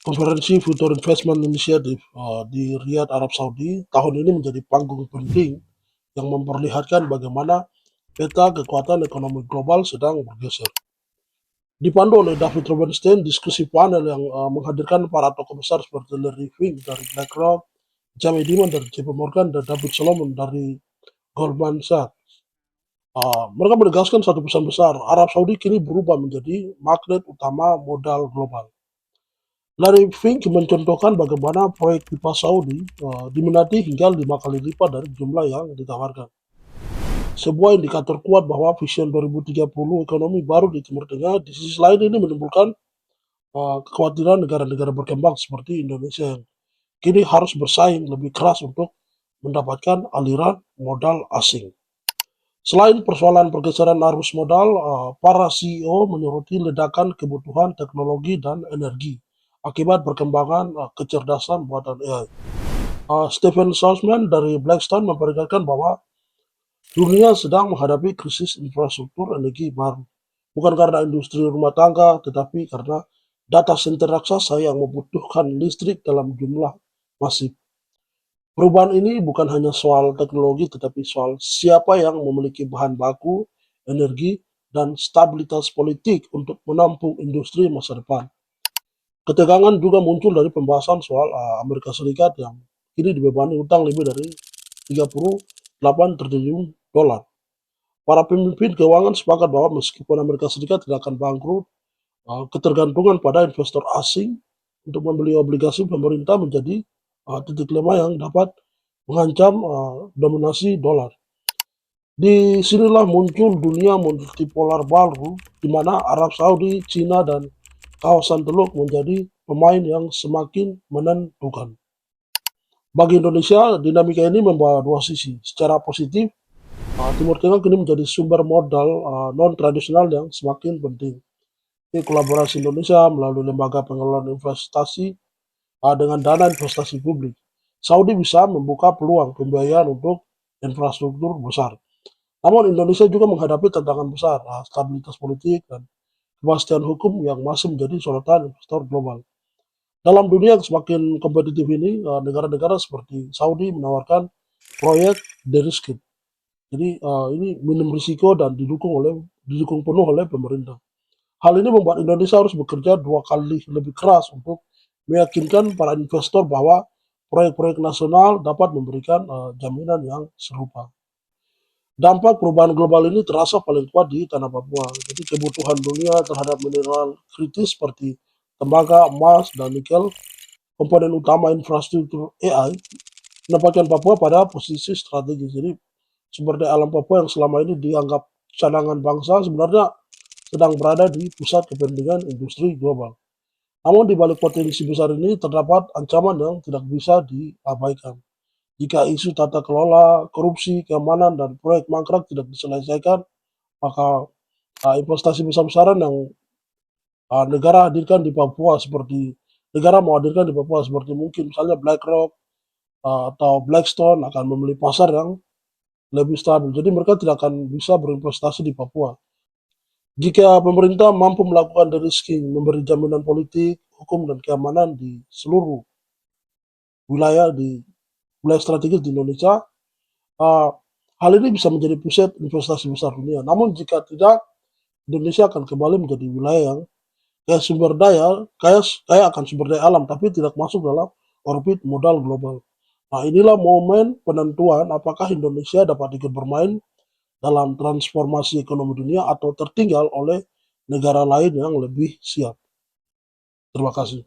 Konferensi Future Investment Initiative di Riyadh, Arab Saudi tahun ini menjadi panggung penting yang memperlihatkan bagaimana peta kekuatan ekonomi global sedang bergeser. Dipandu oleh David Rubenstein, diskusi panel yang menghadirkan para tokoh besar seperti Larry Fink dari BlackRock, Jamie Dimon dari JP Morgan, dan David Solomon dari Goldman Sachs. Mereka menegaskan satu pesan besar, Arab Saudi kini berubah menjadi magnet utama modal global. Larry Fink mencontohkan bagaimana proyek pipa Saudi diminati hingga 5 kali lipat dari jumlah yang ditawarkan. Sebuah indikator kuat bahwa vision 2030 ekonomi baru di Timur Tengah. Di sisi lain ini menimbulkan kekhawatiran negara-negara berkembang seperti Indonesia yang kini harus bersaing lebih keras untuk mendapatkan aliran modal asing. Selain persoalan pergeseran arus modal, para CEO menyoroti ledakan kebutuhan teknologi dan energi akibat perkembangan kecerdasan buatan AI. Stephen Salzman dari Blackstone memperingatkan bahwa dunia sedang menghadapi krisis infrastruktur energi baru, bukan karena industri rumah tangga, tetapi karena data center raksasa yang membutuhkan listrik dalam jumlah masif. Perubahan ini bukan hanya soal teknologi, tetapi soal siapa yang memiliki bahan baku, energi, dan stabilitas politik untuk menampung industri masa depan. Ketegangan juga muncul dari pembahasan soal Amerika Serikat yang kini dibebani utang lebih dari 38 triliun dolar. Para pemimpin keuangan sepakat bahwa meskipun Amerika Serikat tidak akan bangkrut, ketergantungan pada investor asing untuk membeli obligasi pemerintah menjadi titik lemah yang dapat mengancam dominasi dolar. Di sinilah muncul dunia multipolar baru, di mana Arab Saudi, Cina, dan kawasan Teluk menjadi pemain yang semakin menentukan. Bagi Indonesia, dinamika ini membawa dua sisi. Secara positif, Timur Tengah kini menjadi sumber modal non-tradisional yang semakin penting. Ini kolaborasi Indonesia melalui lembaga pengelolaan investasi dengan dana investasi publik. Saudi bisa membuka peluang pembiayaan untuk infrastruktur besar. Namun Indonesia juga menghadapi tantangan besar, stabilitas politik dan kepastian hukum yang masih menjadi sorotan investor global. Dalam dunia yang semakin kompetitif ini, negara-negara seperti Saudi menawarkan proyek de-risking. Jadi ini minim risiko dan didukung penuh oleh pemerintah. Hal ini membuat Indonesia harus bekerja 2 kali lebih keras untuk meyakinkan para investor bahwa proyek-proyek nasional dapat memberikan jaminan yang serupa. Dampak perubahan global ini terasa paling kuat di tanah Papua. Jadi kebutuhan dunia terhadap mineral kritis seperti tembaga, emas, dan nikel, komponen utama infrastruktur AI, menempatkan Papua pada posisi strategis. Jadi sumber daya alam Papua yang selama ini dianggap cadangan bangsa sebenarnya sedang berada di pusat kepentingan industri global. Namun di balik potensi besar ini terdapat ancaman yang tidak bisa diabaikan. Jika isu tata kelola, korupsi, keamanan, dan proyek mangkrak tidak diselesaikan, maka investasi besar-besaran yang negara mau hadirkan di Papua seperti mungkin misalnya BlackRock atau Blackstone akan membeli pasar yang lebih stabil. Jadi mereka tidak akan bisa berinvestasi di Papua. Jika pemerintah mampu melakukan de-risking, memberi jaminan politik, hukum, dan keamanan di seluruh wilayah strategis di Indonesia, hal ini bisa menjadi pusat investasi besar dunia. Namun jika tidak, Indonesia akan kembali menjadi wilayah yang kaya akan sumber daya alam, tapi tidak masuk dalam orbit modal global. Nah, inilah momen penentuan apakah Indonesia dapat ikut bermain dalam transformasi ekonomi dunia atau tertinggal oleh negara lain yang lebih siap. Terima kasih.